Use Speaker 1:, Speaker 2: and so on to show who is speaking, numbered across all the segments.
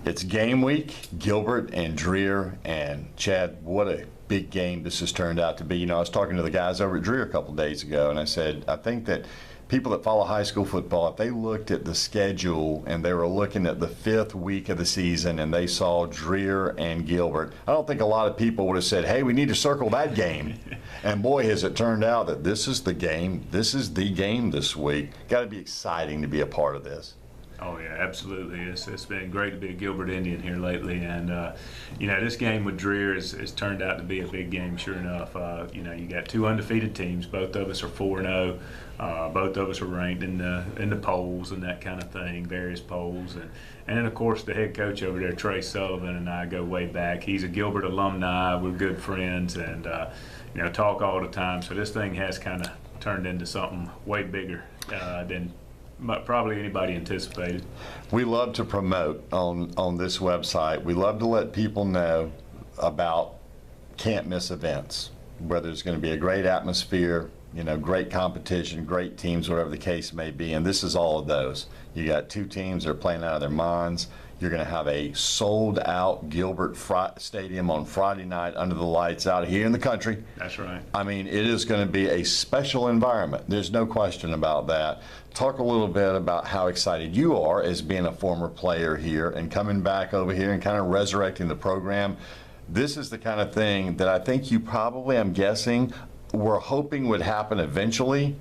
Speaker 1: It's game week. Gilbert and Dreer and Chad, what a big game this has turned out to be. You know, I was talking to the guys over at Dreer a couple days ago, and I said, I think that people that follow high school football, if they looked at the schedule and they were looking at the 5th week of the season and they saw Dreer and Gilbert, I don't think a lot of people would have said, hey, we need to circle that game. And boy, has it turned out that this is the game. This is the game this week. Got to be exciting to be a part of this.
Speaker 2: Oh yeah, absolutely. It's been great to be a Gilbert Indian here lately, and you know, this game with Dreer has turned out to be a big game. Sure enough, you know, you got 2 undefeated teams. Both of us are 4-0. Both of us are ranked in the polls and that kind of thing, various polls, and then of course the head coach over there, Trey Sullivan, and I go way back. He's a Gilbert alumni. We're good friends, and you know, talk all the time. So this thing has kind of turned into something way bigger than probably anybody anticipated.
Speaker 1: We love to promote on this website. We love to let people know about can't miss events, where there's going to be a great atmosphere, you know, great competition, great teams, whatever the case may be. And this is all of those. You got 2 teams that are playing out of their minds. You're going to have a sold-out Gilbert Stadium on Friday night under the lights out here in the country.
Speaker 2: That's right.
Speaker 1: I mean, it is going to be a special environment. There's no question about that. Talk a little bit about how excited you are as being a former player here and coming back over here and kind of resurrecting the program. This is the kind of thing that I think you probably, I'm guessing, were hoping would happen eventually,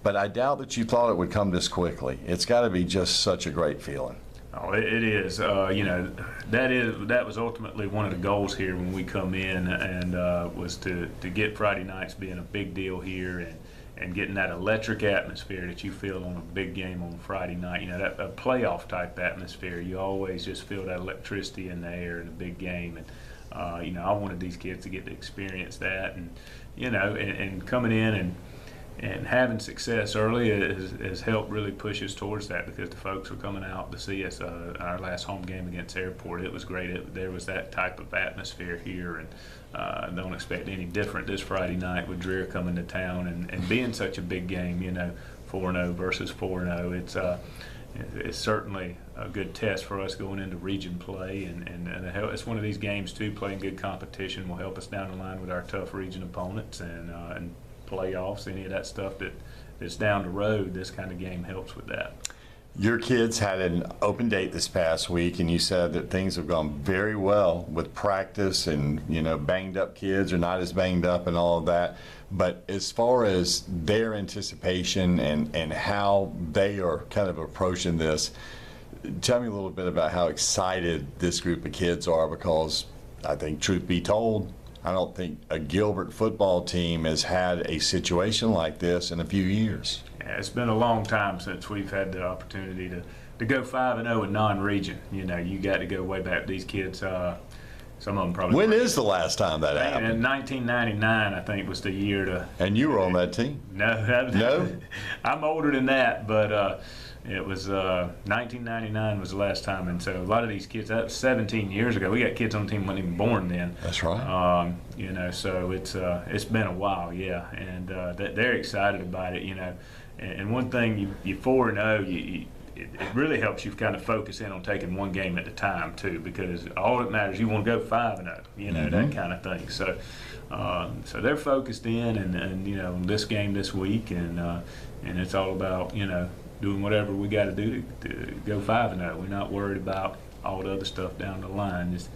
Speaker 1: but I doubt that you thought it would come this quickly. It's got to be just such a great feeling.
Speaker 2: Oh, it is. You know, that was ultimately one of the goals here when we come in, and was to get Friday nights being a big deal here, and getting that electric atmosphere that you feel on a big game on Friday night. You know, that a playoff type atmosphere. You always just feel that electricity in the air in a big game, and you know, I wanted these kids to get to experience that, and you know, and coming in and having success early has helped really push us towards that, because the folks were coming out to see us. Our last home game against Airport, it was great. There was that type of atmosphere here, and don't expect any different this Friday night with Dreer coming to town and being such a big game. You know, 4-0 versus 4-0. It's certainly a good test for us going into region play, and it's one of these games too. Playing good competition will help us down the line with our tough region opponents and playoffs, any of that stuff that's down the road. This kind of game helps with that.
Speaker 1: Your kids had an open date this past week, and you said that things have gone very well with practice, and you know, banged up kids are not as banged up and all of that. But as far as their anticipation and how they are kind of approaching this, tell me a little bit about how excited this group of kids are, because I think, truth be told, I don't think a Gilbert football team has had a situation like this in a few years.
Speaker 2: Yeah, it's been a long time since we've had the opportunity to go 5-0 in non-region. You know, you got to go way back. These kids, some of them probably.
Speaker 1: When is the last time that happened?
Speaker 2: In 1999, I think, was the year to.
Speaker 1: And you were on that team?
Speaker 2: No.
Speaker 1: No?
Speaker 2: I'm older than that, but it was 1999 was the last time, and so a lot of these kids, that was 17 years ago. We got kids on the team who weren't even born then.
Speaker 1: That's right.
Speaker 2: You know, so it's been a while, yeah, and they're excited about it, you know. And one thing, you 4-0, it really helps you kind of focus in on taking one game at a time too, because all that matters, you want to go 5-0, you know, that kind of thing. So so they're focused in, and you know, this game this week, and it's all about, you know, doing whatever we got to do to go 5-0. We're not worried about all the other stuff down the line. Just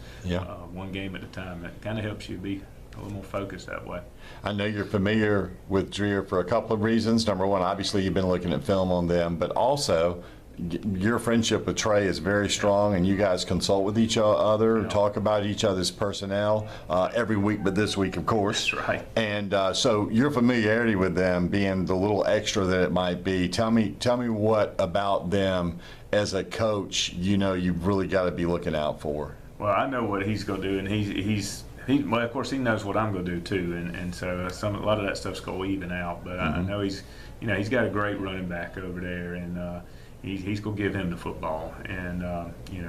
Speaker 2: one game at a time. It kind of helps you be a little more focused that way.
Speaker 1: I know you're familiar with Dreer for a couple of reasons. Number one, obviously you've been looking at film on them, but also your friendship with Trey is very strong, and you guys consult with each other, talk about each other's personnel every week, but this week, of course.
Speaker 2: That's right.
Speaker 1: And so your familiarity with them being the little extra that it might be, tell me what about them as a coach, you know, you've really got to be looking out for.
Speaker 2: Well, I know what he's going to do, and he's well, of course, he knows what I'm going to do too, and so a lot of that stuff's going to even out. But I know he's got a great running back over there, and he's going to give him the football. And,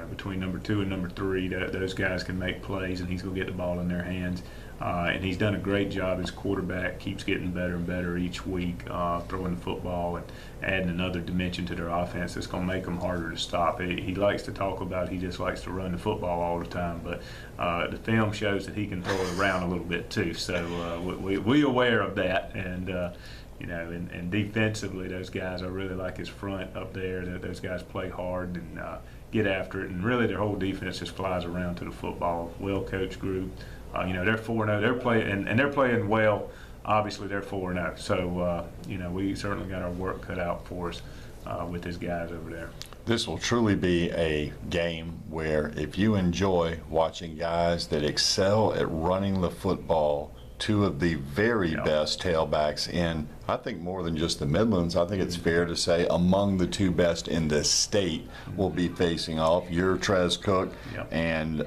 Speaker 2: between number 2 and number 3, those guys can make plays, and he's going to get the ball in their hands. And he's done a great job as quarterback, keeps getting better and better each week, throwing the football and adding another dimension to their offense that's going to make them harder to stop. He likes to talk about he just likes to run the football all the time, but the film shows that he can throw it around a little bit too. So we're aware of that. And, and defensively, those guys, I really like his front up there. Those guys play hard and get after it. And really their whole defense just flies around to the football. Well-coached group. They're 4-0. They're playing, and they're playing well. Obviously, they're 4-0. So, we certainly got our work cut out for us with his guys over there.
Speaker 1: This will truly be a game where if you enjoy watching guys that excel at running the football, 2 of the very best tailbacks in, I think, more than just the Midlands. I think it's fair to say among the 2 best in the state will be facing off. You're Trez Cook and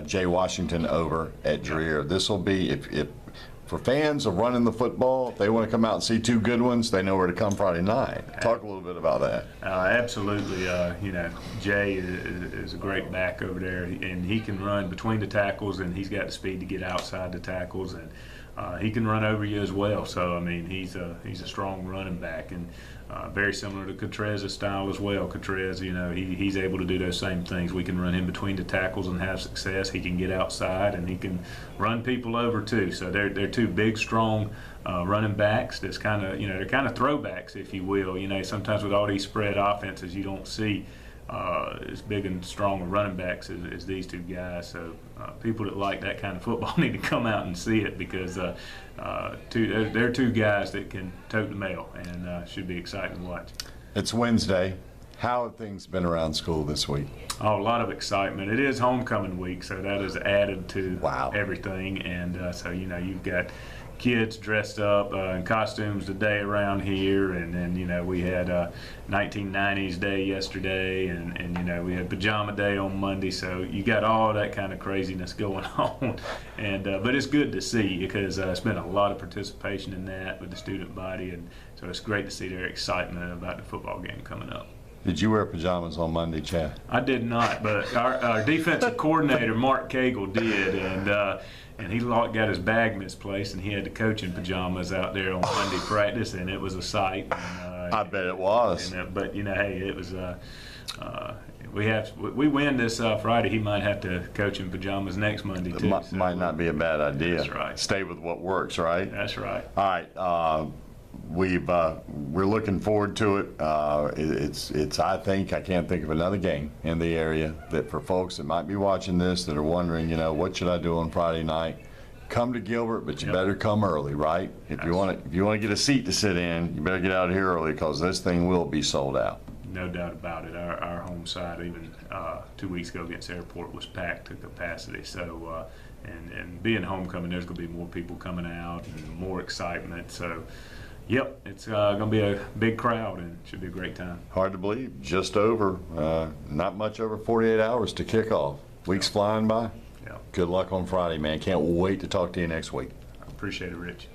Speaker 1: Jay Washington over at Dreher. This will be, if for fans of running the football, if they want to come out and see 2 good ones, they know where to come Friday night. Talk a little bit about that.
Speaker 2: Absolutely. Jay is a great back over there, and he can run between the tackles, and he's got the speed to get outside the tackles, and he can run over you as well. So, he's a strong running back, and very similar to Cotrez's style as well. Cotrez, he's able to do those same things. We can run him between the tackles and have success. He can get outside, and he can run people over too. So they're 2 big, strong running backs. That's kind of, they're kind of throwbacks, if you will. Sometimes with all these spread offenses, you don't see as big and strong running backs as these 2 guys. So people that like that kind of football need to come out and see it, because they're 2 guys that can tote the mail, and should be exciting to watch.
Speaker 1: It's Wednesday. How have things been around school this week?
Speaker 2: Oh, a lot of excitement. It is homecoming week, so that is added to everything. And so, you've got kids dressed up in costumes today around here, and then we had 1990s day yesterday, and we had pajama day on Monday. So you got all that kind of craziness going on, and but it's good to see, because it's been a lot of participation in that with the student body, and so it's great to see their excitement about the football game coming up.
Speaker 1: Did you wear pajamas on Monday, Chad?
Speaker 2: I did not, but our defensive coordinator, Mark Cagle, did, and he got his bag misplaced, and he had the coach in pajamas out there on Monday practice, and it was a sight. And,
Speaker 1: I bet it was.
Speaker 2: But hey, it was. We win this Friday. He might have to coach in pajamas next Monday too.
Speaker 1: Might not be a bad idea.
Speaker 2: That's right.
Speaker 1: Stay with what works, right?
Speaker 2: That's right.
Speaker 1: All right. We're looking forward to it. I can't think of another game in the area that, for folks that might be watching this that are wondering, what should I do on Friday night? Come to Gilbert, but you better come early, right? If you want to get a seat to sit in, you better get out here early, because this thing will be sold out.
Speaker 2: No doubt about it. Our home side, even 2 weeks ago against Airport, was packed to capacity. So, and being homecoming, there's going to be more people coming out and more excitement. So. Yep, it's going to be a big crowd, and it should be a great time.
Speaker 1: Hard to believe, just over, not much over 48 hours to kick off. Week's flying by.
Speaker 2: Yeah.
Speaker 1: Good luck on Friday, man. Can't wait to talk to you next week.
Speaker 2: I appreciate it, Rich.